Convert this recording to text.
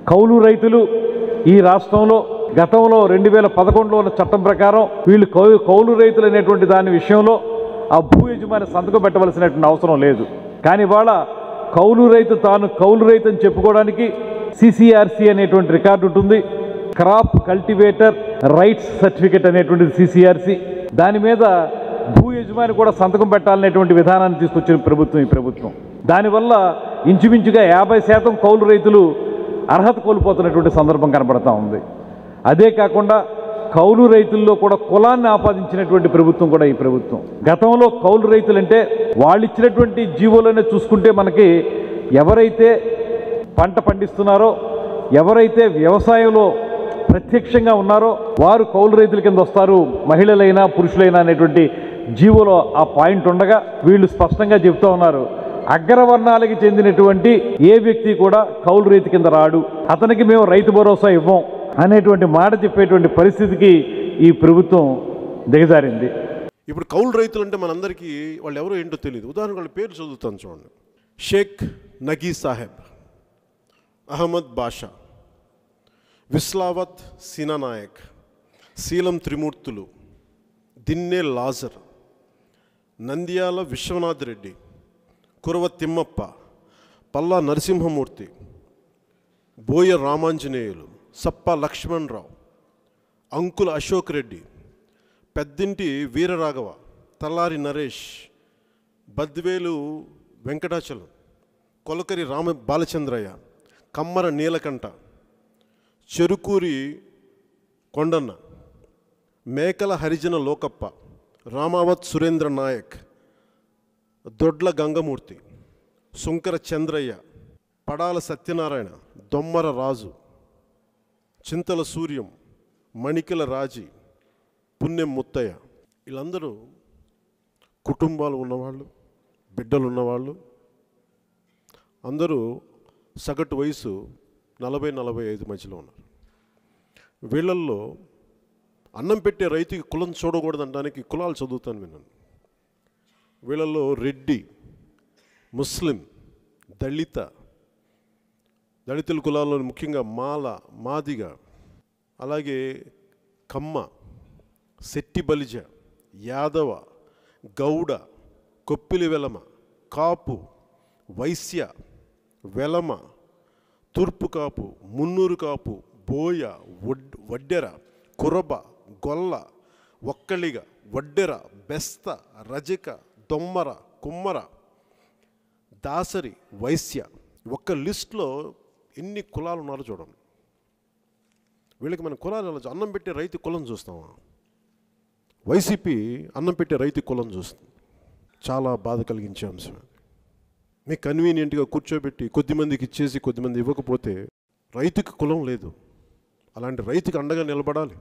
కౌలు రైతులు ఈ రాష్ట్రంలో గతంలో 2011లో ఉన్న చట్టం ప్రకారం వీళ్ళు కౌలు రైతులు అనేటువంటి దాని విషయంలో ఆ భూ యజమాని సంతకం పెట్టవలసినటువంటి అవసరం లేదు. కానీ ఇవాళ కౌలు రైతు తాను కౌలు రైతు అని చెప్పుకోవడానికి సిసిఆర్సి అనేటువంటి రికార్డు ఉంటుంది. క్రాప్ కల్టివేటర్ రైట్స్ సర్టిఫికెట్ అనేటువంటిది సిసిఆర్సి. దాని మీద భూ యజమాని కూడా సంతకం పెట్టాలనేటువంటి విధానాన్ని తీసుకొచ్చిన ప్రభుత్వం ఈ ప్రభుత్వం. దానివల్ల ఇంచుమించుగా 50% కౌలు రైతులు అర్హత కోల్పోతున్నటువంటి సందర్భం కనబడతా ఉంది. అదే కాకుండా కౌలు రైతుల్లో కూడా కులాన్ని ఆపాదించినటువంటి ప్రభుత్వం కూడా ఈ ప్రభుత్వం. గతంలో కౌలు రైతులంటే వాళ్ళు ఇచ్చినటువంటి జీవోలనే చూసుకుంటే మనకి ఎవరైతే పంట పండిస్తున్నారో, ఎవరైతే వ్యవసాయంలో ప్రత్యక్షంగా ఉన్నారో వారు కౌలు రైతుల కింద వస్తారు, మహిళలైనా పురుషులైనా అనేటువంటి జీవోలో ఆ పాయింట్ ఉండగా వీళ్ళు స్పష్టంగా చెప్తూ ఉన్నారు, అగ్రవర్ణాలకి చెందినటువంటి ఏ వ్యక్తి కూడా కౌలు రైతు కింద రాడు, అతనికి మేము రైతు భరోసా ఇవ్వం అనేటువంటి మాట చెప్పేటువంటి పరిస్థితికి ఈ ప్రభుత్వం దిగజారింది. ఇప్పుడు కౌలు రైతులు అంటే మనందరికీ వాళ్ళు ఎవరో ఏంటో తెలియదు. ఉదాహరణకు వాళ్ళ పేరు చదువుతాను చూడండి. షేక్ నగీ సాహెబ్, అహ్మద్ బాషా, విస్లావత్ సీనానాయక్, శీలం త్రిమూర్తులు, దిన్నే లాజర్, నంద్యాల విశ్వనాథ్ రెడ్డి, కురవ తిమ్మప్ప, పల్లా నరసింహమూర్తి, బోయ రామాంజనేయులు, సప్ప లక్ష్మణరావు, అంకుల అశోక్ రెడ్డి, పెద్దింటి వీరరాఘవ, తల్లారి నరేష్, బద్వేలు వెంకటాచలం, కొలకరి రామ బాలచంద్రయ్య, కమ్మర నీలకంఠ, చెరుకూరి కొండన్న, మేకల హరిజన లోకప్ప, రామావత్ సురేంద్ర నాయక్, దొడ్ల గంగమూర్తి, సుంకర చంద్రయ్య, పడాల సత్యనారాయణ, దొమ్మర రాజు, చింతల సూర్యం, మణికల రాజీ, పుణ్యం ముత్తయ్య. వీళ్ళందరూ కుటుంబాలు ఉన్నవాళ్ళు, బిడ్డలు ఉన్నవాళ్ళు, అందరూ సగటు వయసు 40-45 మధ్యలో ఉన్నారు. వీళ్ళల్లో అన్నం పెట్టే రైతుకి కులం చూడకూడదనడానికి కులాలు చదువుతాను విన్నాను. వీళ్ళల్లో రెడ్డి, ముస్లిం, దళితుల కులాల్లో ముఖ్యంగా మాల, మాదిగ, అలాగే కమ్మ, శెట్టి బలిజ, యాదవ, గౌడ, కొప్పిలి వెలమ, కాపు, వైశ్య, వెలమ, తూర్పు కాపు, మున్నూరు కాపు, బోయ, వడ్డెర, కురబ, గొల్ల, ఒక్కళిగ, వడ్డెర, బెస్త, రజక, దొమ్మర, కుమ్మర, దాసరి, వైశ్య. ఒక్క లిస్టులో ఎన్ని కులాలు ఉన్నారో చూడండి. వీళ్ళకి మన కులాలు ఎలా అన్నం పెట్టే రైతు కులం చూస్తామా? వైసీపీ అన్నం పెట్టే రైతు కులం చూస్తుంది. చాలా బాధ కలిగించే అంశం. మీకు కన్వీనియంట్గా కూర్చోబెట్టి కొద్దిమందికి ఇచ్చేసి కొద్దిమంది ఇవ్వకపోతే రైతుకి కులం లేదు. అలాంటి రైతుకి అండగా నిలబడాలి.